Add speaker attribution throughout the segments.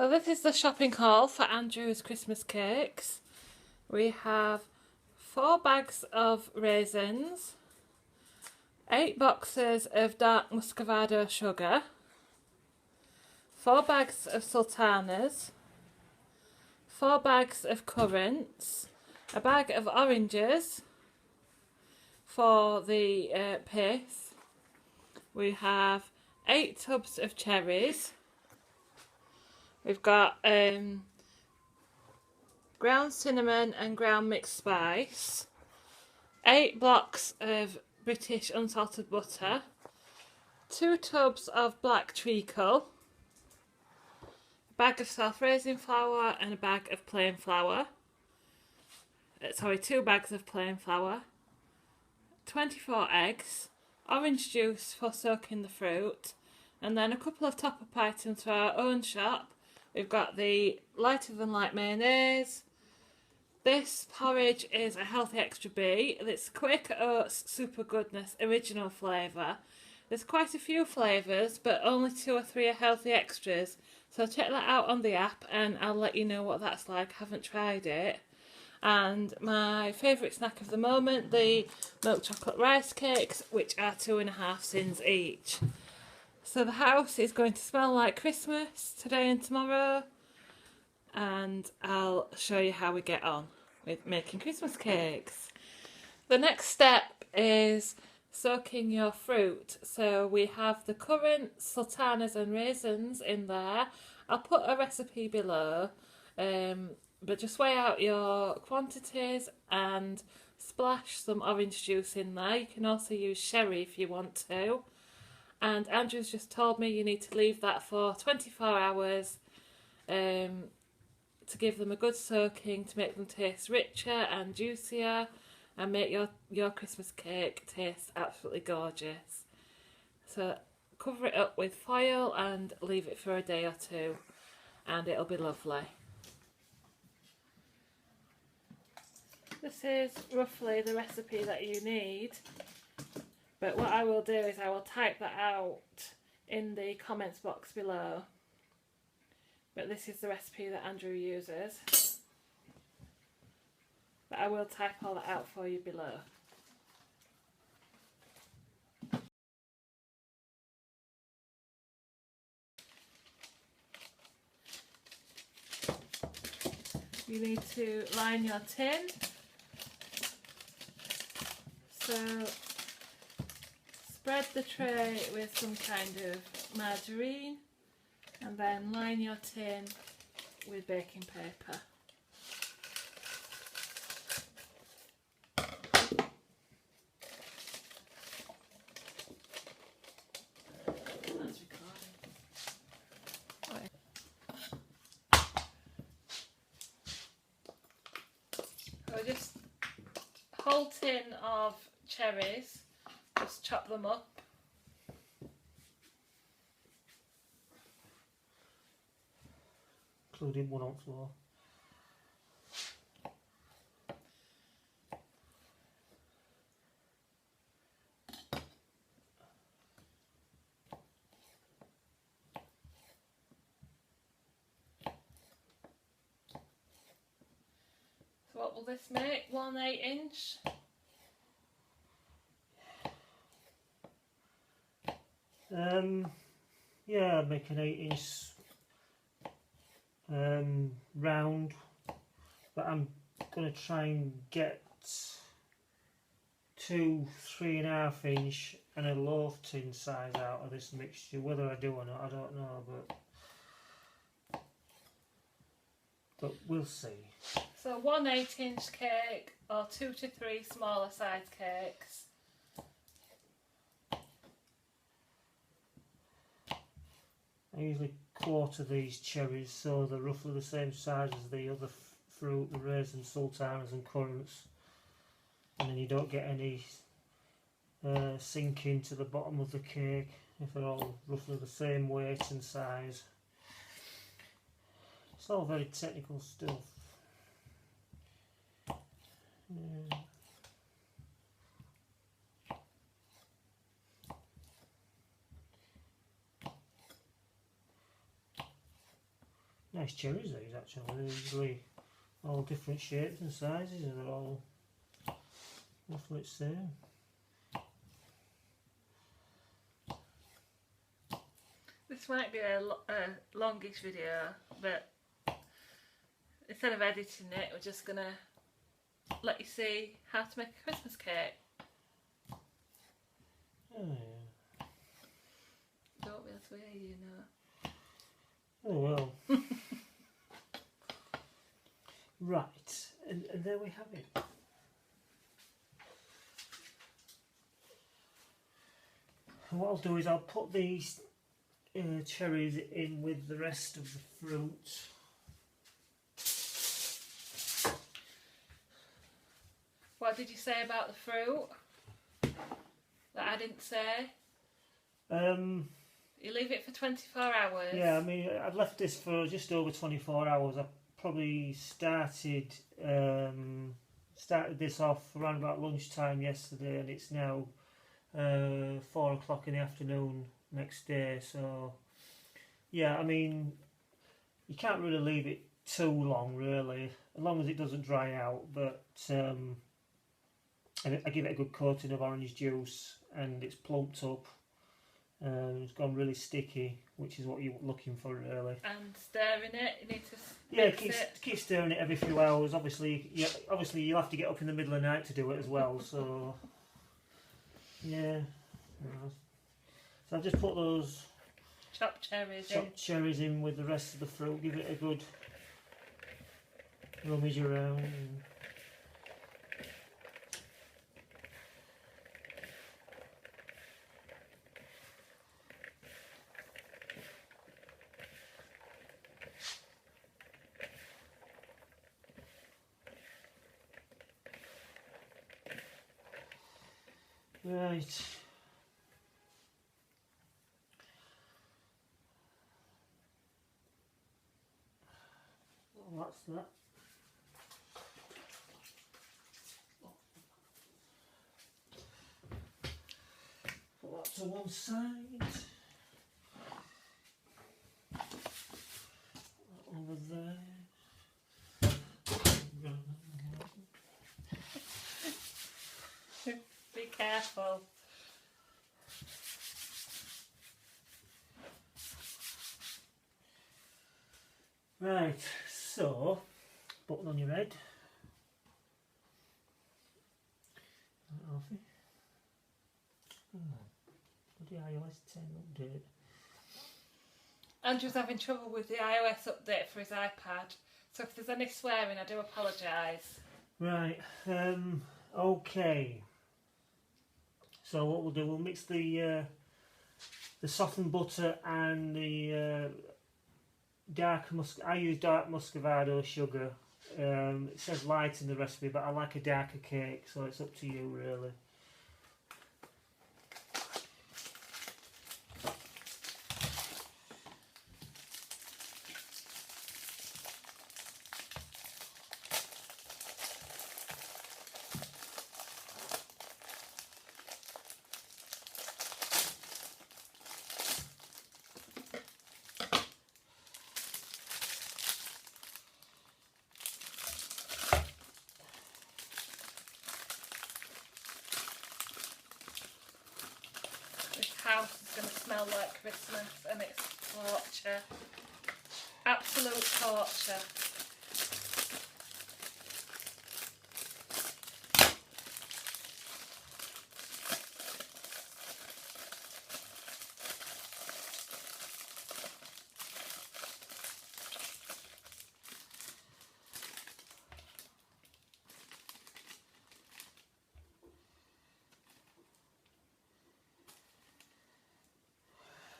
Speaker 1: So this is the shopping haul for Andrew's Christmas cakes. We have 4 bags of raisins, 8 boxes of dark muscovado sugar, 4 bags of sultanas, 4 bags of currants, a bag of oranges for the paste. We have 8 tubs of cherries. We've got ground cinnamon and ground mixed spice, 8 blocks of British unsalted butter, 2 tubs of black treacle, a bag of self-raising flour and a bag of plain flour. 2 bags of plain flour, 24 eggs, orange juice for soaking the fruit, and then a couple of top-up items for our own shop. We've got the lighter than light mayonnaise. This porridge is a healthy extra B. It's Quaker Oats Super Goodness original flavour. There's quite a few flavours, but only 2 or 3 are healthy extras. So check that out on the app and I'll let you know what that's like. I haven't tried it. And my favourite snack of the moment, the milk chocolate rice cakes, which are 2.5 cents each. So the house is going to smell like Christmas today and tomorrow, and I'll show you how we get on with making Christmas cakes. The next step is soaking your fruit. So we have the currants, sultanas and raisins in there. I'll put a recipe below, but just weigh out your quantities and splash some orange juice in there. You can also use sherry if you want to. And Andrew's just told me you need to leave that for 24 hours to give them a good soaking, to make them taste richer and juicier and make your Christmas cake taste absolutely gorgeous. So cover it up with foil and leave it for a day or 2 and it'll be lovely. This is roughly the recipe that you need. But what I will do is I will type that out in the comments box below. But this is the recipe that Andrew uses. But I will type all that out for you below. You need to line your tin. So spread the tray with some kind of margarine and then line your tin with baking paper. That's recording. So just whole tin of cherries. Just chop them up.
Speaker 2: Including one on floor.
Speaker 1: So what will this make? 1 8-inch?
Speaker 2: Yeah, I'd make an 8-inch round, but I'm going to try and get 2 3.5-inch and a loaf tin size out of this mixture. Whether I do or not, I don't know, but we'll see.
Speaker 1: So 1 8-inch cake or 2 to 3 smaller size cakes.
Speaker 2: I usually quarter these cherries so they're roughly the same size as the other fruit, the raisins, sultanas and currants, and then you don't get any sinking to the bottom of the cake if they're all roughly the same weight and size. It's all very technical stuff. Nice cherries these actually, they're usually all different shapes and sizes and they're all roughly the same.
Speaker 1: This might be a longish video, but instead of editing it, we're just going to let you see how to make a Christmas cake.
Speaker 2: Oh yeah.
Speaker 1: Don't be able to hear you now.
Speaker 2: Oh well. Right, and there we have it. And what I'll do is I'll put these cherries in with the rest of the fruit.
Speaker 1: What did you say about the fruit that I didn't say? You leave it for 24 hours.
Speaker 2: Yeah, I mean, I've left this for just over 24 hours. I probably started this off around about lunchtime yesterday, and it's now 4 o'clock in the afternoon next day. So, yeah, I mean, you can't really leave it too long, really, as long as it doesn't dry out. But I give it a good coating of orange juice, and it's plumped up. It's gone really sticky, which is what you're looking for, really.
Speaker 1: And stirring it, you need to mix it.
Speaker 2: Keep stirring it every few hours. Obviously, you'll have to get up in the middle of the night to do it as well. So, yeah. So I've just put those
Speaker 1: chopped cherries
Speaker 2: in with the rest of the fruit. Give it a good rummage around. Right. Well, that's that. Put that to one side. That over there.
Speaker 1: Be careful.
Speaker 2: Right, so button on your head. Alfie. Bloody iOS 10 update.
Speaker 1: Andrew's having trouble with the iOS update for his iPad, so if there's any swearing, I do apologise.
Speaker 2: Right, okay. So what we'll do, we'll mix the softened butter and the I use dark muscovado sugar. It says light in the recipe, but I like a darker cake, so it's up to you really.
Speaker 1: House is going to smell like Christmas, and it's torture. Absolute torture.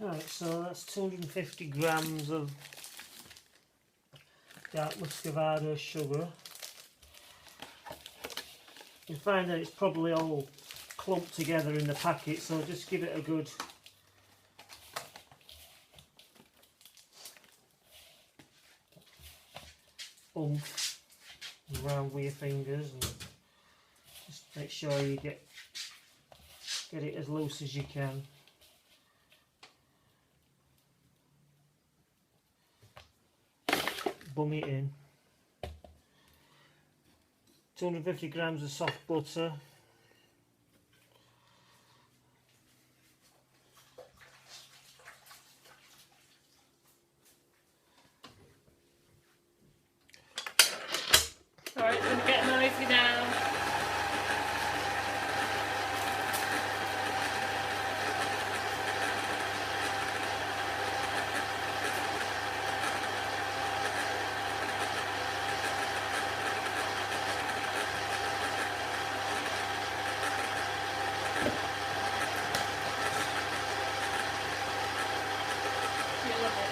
Speaker 2: Right, so that's 250 grams of dark muscovado sugar. You find that it's probably all clumped together in the packet, so just give it a good oomph around with your fingers, and just make sure you get it as loose as you can. bung it in. 250 grams of soft butter.
Speaker 1: Alright, it's going to get noisy now. You love it.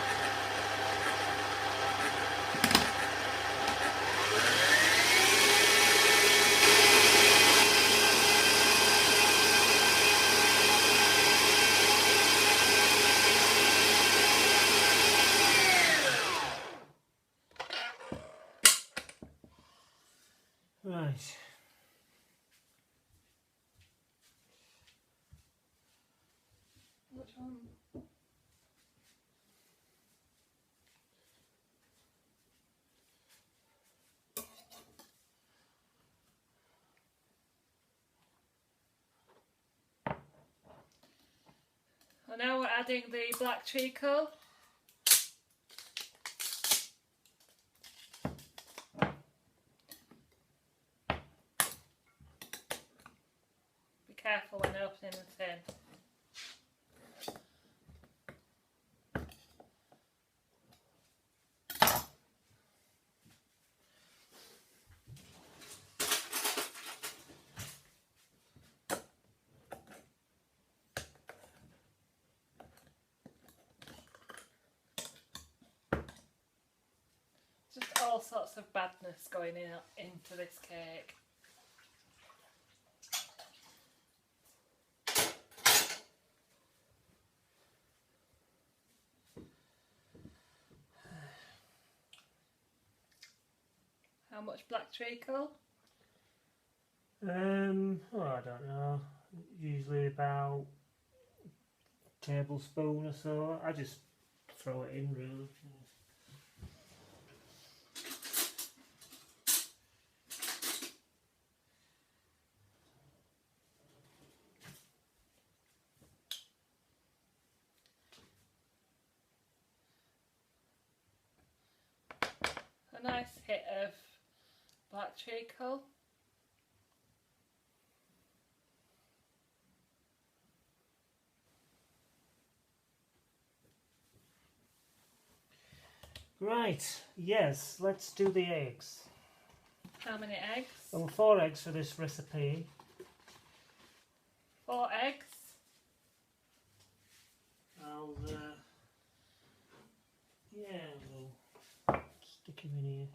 Speaker 2: Right.
Speaker 1: Which one? And now we're adding the black treacle. Be careful when opening the tin. Just all sorts of badness going into this cake. How much black treacle?
Speaker 2: Oh, I don't know. Usually about a tablespoon or so. I just throw it in really.
Speaker 1: A nice hit of black treacle.
Speaker 2: Right, yes, let's do the eggs.
Speaker 1: How many eggs?
Speaker 2: Well, 4 eggs for this recipe.
Speaker 1: 4 eggs.
Speaker 2: I'll, we'll stick him in here.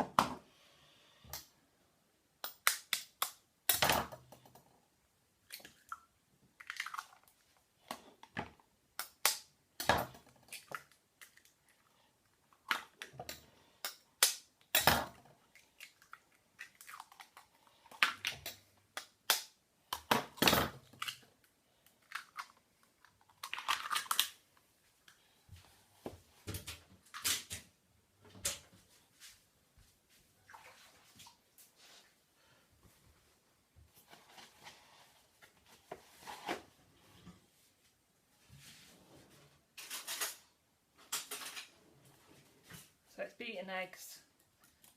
Speaker 1: So it's beating eggs.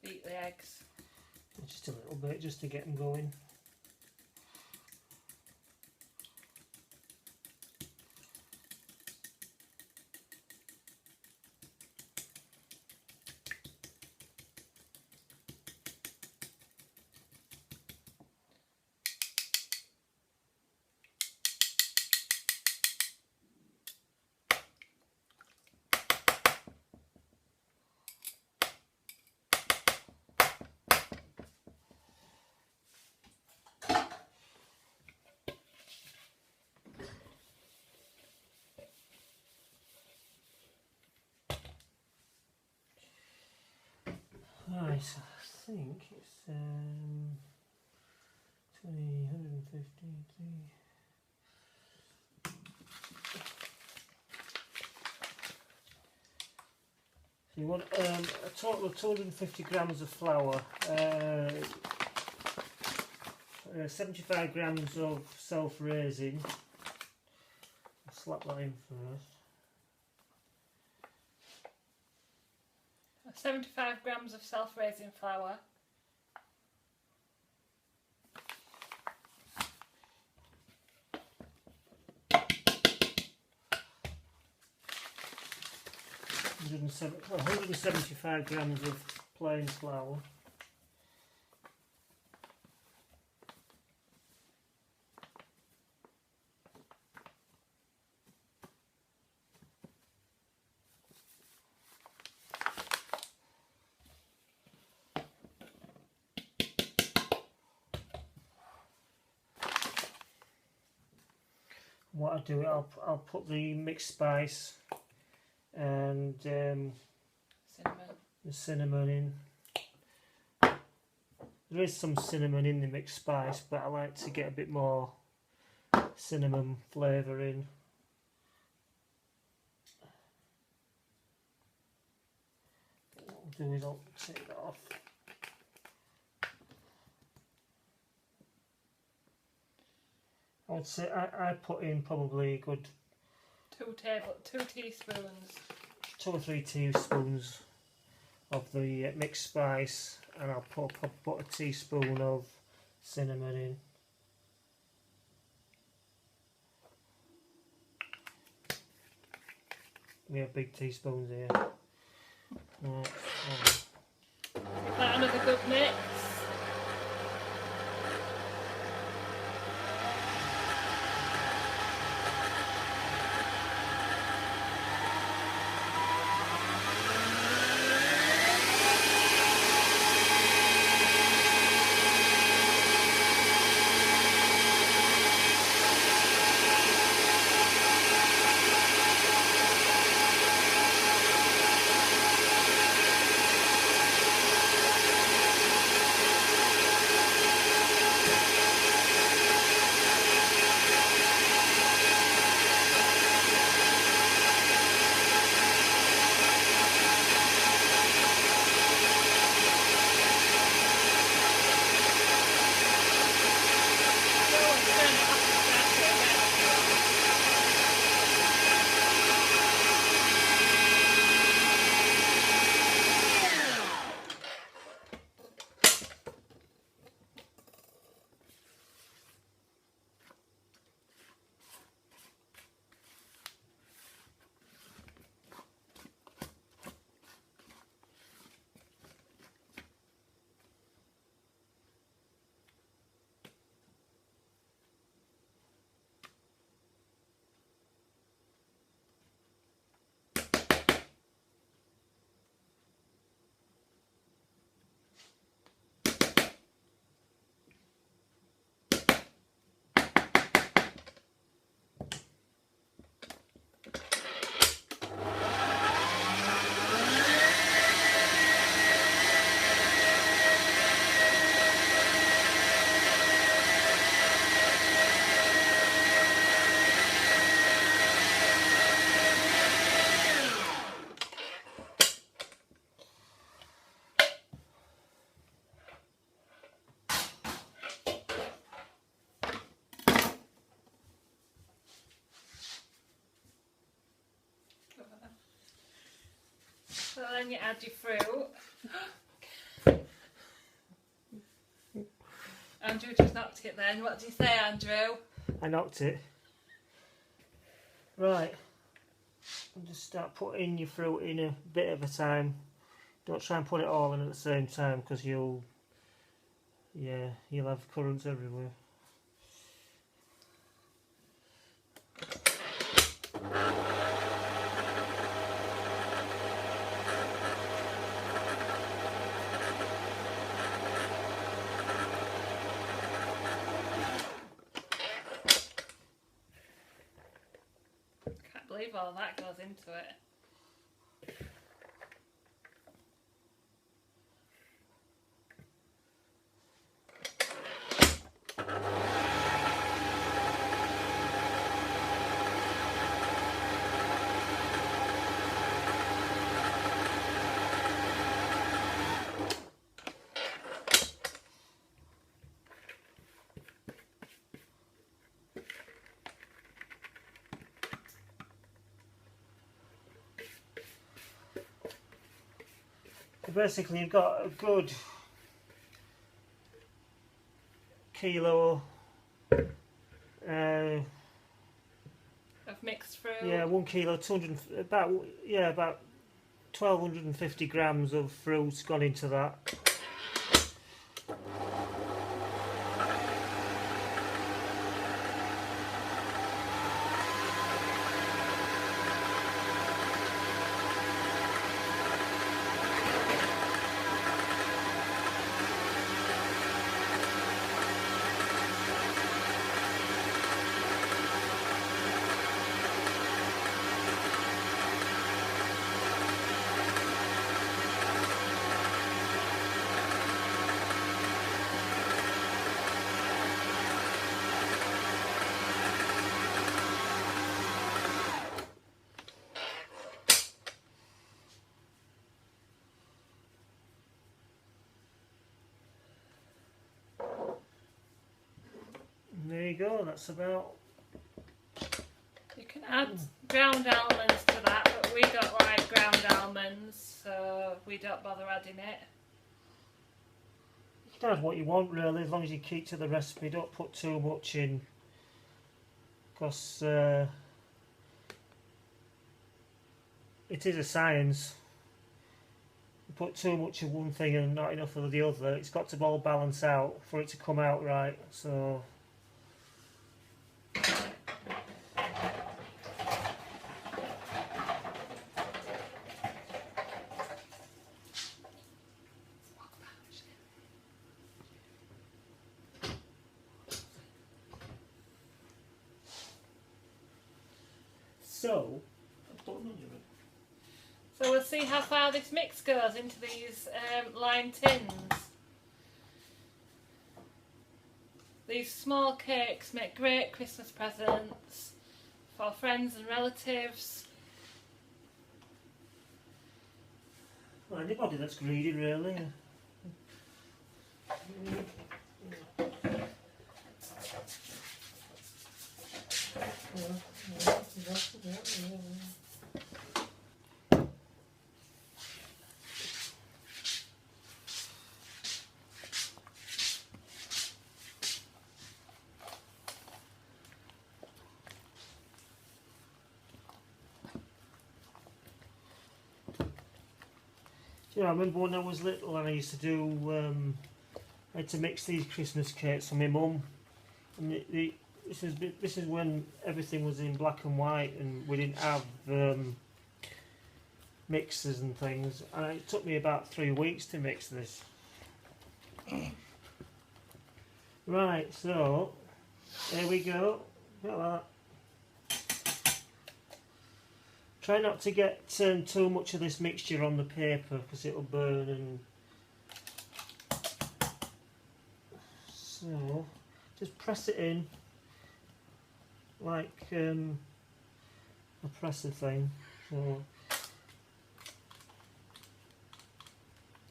Speaker 1: Beat the eggs.
Speaker 2: Just a little bit, just to get them going. Right, so I think it's 20, 150, So you want a total of 250 grams of flour, 75 grams of self-raising. I'll slap that in first.
Speaker 1: 75 grams of self-raising flour.
Speaker 2: Well, 175 grams of plain flour. What I do, I'll put the mixed spice and the cinnamon in. There is some cinnamon in the mixed spice, but I like to get a bit more cinnamon flavour in. What I'll do is I'll take that off. I would say I put in probably a good
Speaker 1: 2 teaspoons.
Speaker 2: 2 or 3 teaspoons of the mixed spice, and I'll put a teaspoon of cinnamon in. We have big teaspoons here. Right,
Speaker 1: Give that another good mix. So then you add your fruit. Andrew just knocked it then. What do you say, Andrew?
Speaker 2: I knocked it. Right. And just start putting your fruit in a bit at a time. Don't try and put it all in at the same time, because you'll have currants everywhere.
Speaker 1: Can't believe all that goes into it.
Speaker 2: basically you've got a good kilo
Speaker 1: of mixed fruit.
Speaker 2: yeah, 1 kilo, 200, about 1250 grams of fruit's gone into that. There you go, that's about...
Speaker 1: You can add ground almonds to that, but we don't like ground almonds, so we don't bother adding it.
Speaker 2: You can add what you want really, as long as you keep to the recipe, don't put too much in, because it is a science. You put too much of one thing and not enough of the other, it's got to all balance out for it to come out right, so...
Speaker 1: So we'll see how far this mix goes into these lined tins. These small cakes make great Christmas presents for friends and relatives.
Speaker 2: Well, anybody that's greedy really. You know, I remember when I was little and I used to do, I had to mix these Christmas cakes for my mum. And this is when everything was in black and white and we didn't have mixers and things. And it took me about 3 weeks to mix this. Right, so there we go. Look at that. Try not to get too much of this mixture on the paper because it'll burn. And so just press it in like a presser thing. So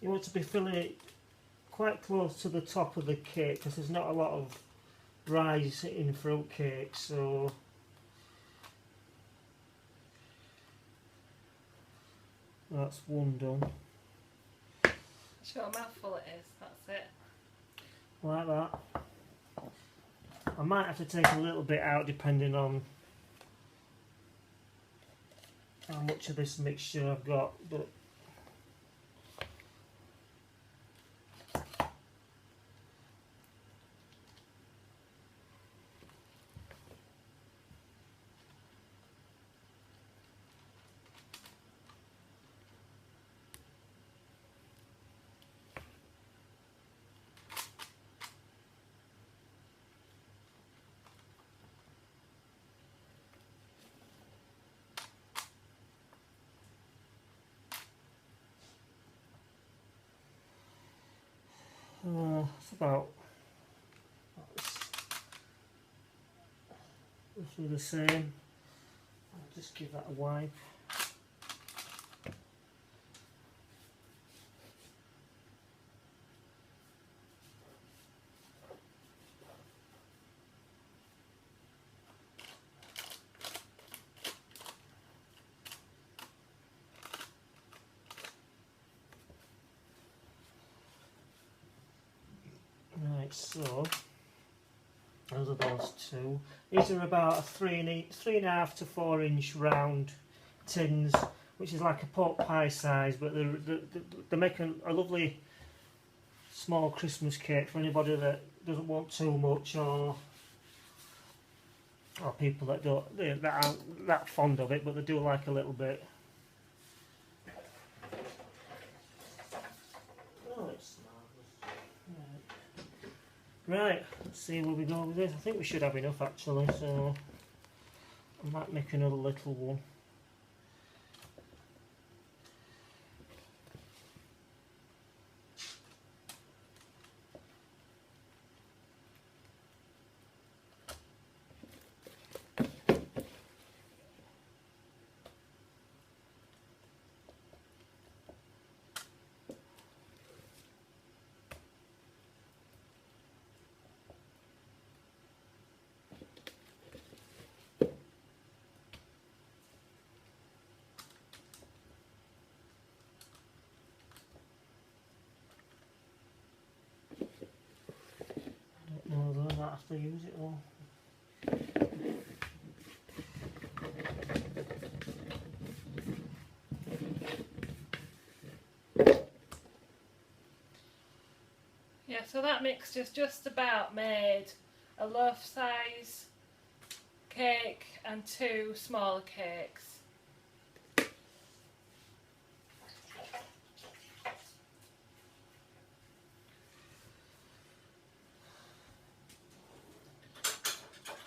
Speaker 2: you want to be filling it quite close to the top of the cake because there's not a lot of rise in fruit cakes. So that's one done.
Speaker 1: Show how mouthful it is, that's it.
Speaker 2: Like that. I might have to take a little bit out depending on how much of this mixture I've got, but it's about roughly the same. I'll just give that a wipe. Right, so those are those two. These are about a 3.5 to 4 inch round tins, which is like a pork pie size, but they're making a lovely small Christmas cake for anybody that doesn't want too much, or people that aren't that fond of it, but they do like a little bit. Oh, it's marvellous. Right, let's see where we go with this. I think we should have enough actually, so I might make another little one. No, I don't have to use it all.
Speaker 1: Yeah, so that mixture's just about made a loaf size cake and 2 smaller cakes.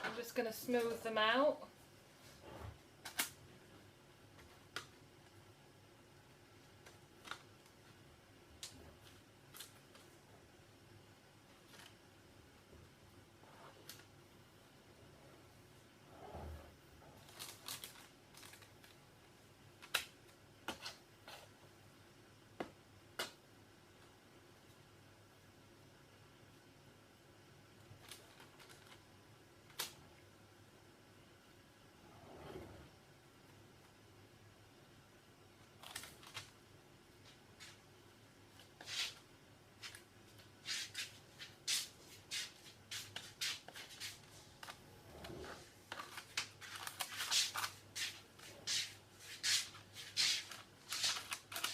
Speaker 1: I'm just going to smooth them out.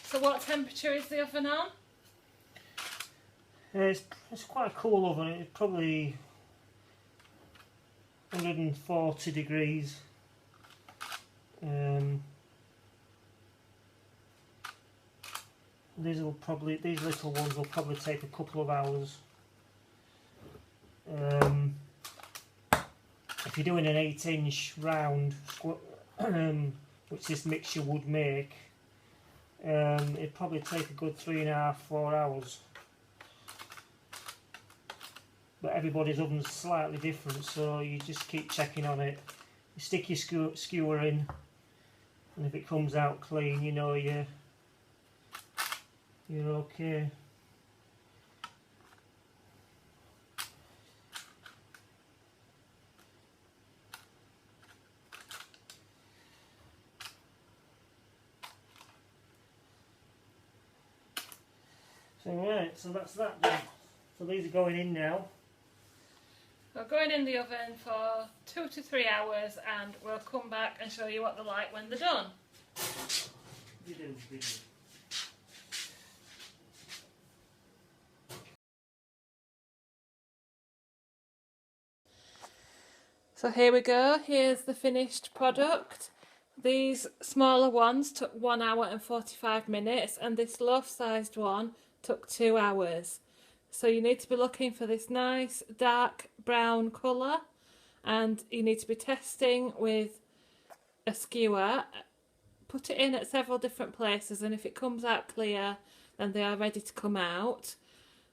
Speaker 1: So what temperature is the oven on?
Speaker 2: It's quite a cool oven. It's probably 140 degrees. These little ones will probably take a couple of hours. If you're doing an 8-inch round, which this mixture would make, it'd probably take a good 3.5 to 4 hours. But everybody's oven's slightly different, so you just keep checking on it. You stick your skewer in, and if it comes out clean, you know you're okay. So right, so that's that then. So these are going in now.
Speaker 1: We're going in the oven for 2 to 3 hours, and we'll come back and show you what they're like when they're done.
Speaker 2: We do.
Speaker 1: So here we go, here's the finished product. These smaller ones took 1 hour and 45 minutes, and this loaf-sized one took 2 hours. So you need to be looking for this nice dark brown colour, and you need to be testing with a skewer. Put it in at several different places, and if it comes out clear, then they are ready to come out.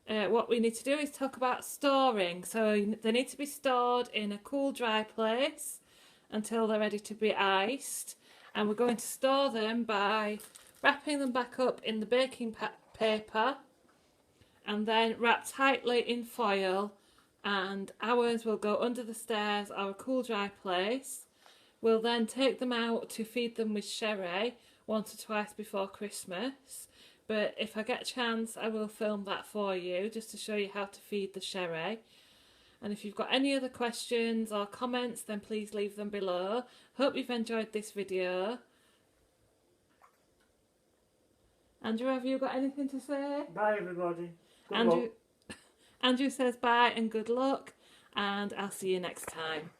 Speaker 1: What we need to do is talk about storing. So they need to be stored in a cool, dry place until they're ready to be iced. And we're going to store them by wrapping them back up in the baking paper and then wrap tightly in foil, and ours will go under the stairs or a cool, dry place. We'll then take them out to feed them with sherry once or twice before Christmas. but if I get a chance I will film that for you just to show you how to feed the sherry. And if you've got any other questions or comments, then please leave them below. Hope you've enjoyed this video. Andrew, have you got anything to say?
Speaker 2: Bye everybody. Good
Speaker 1: Andrew,
Speaker 2: luck.
Speaker 1: Andrew says bye and good luck, and I'll see you next time.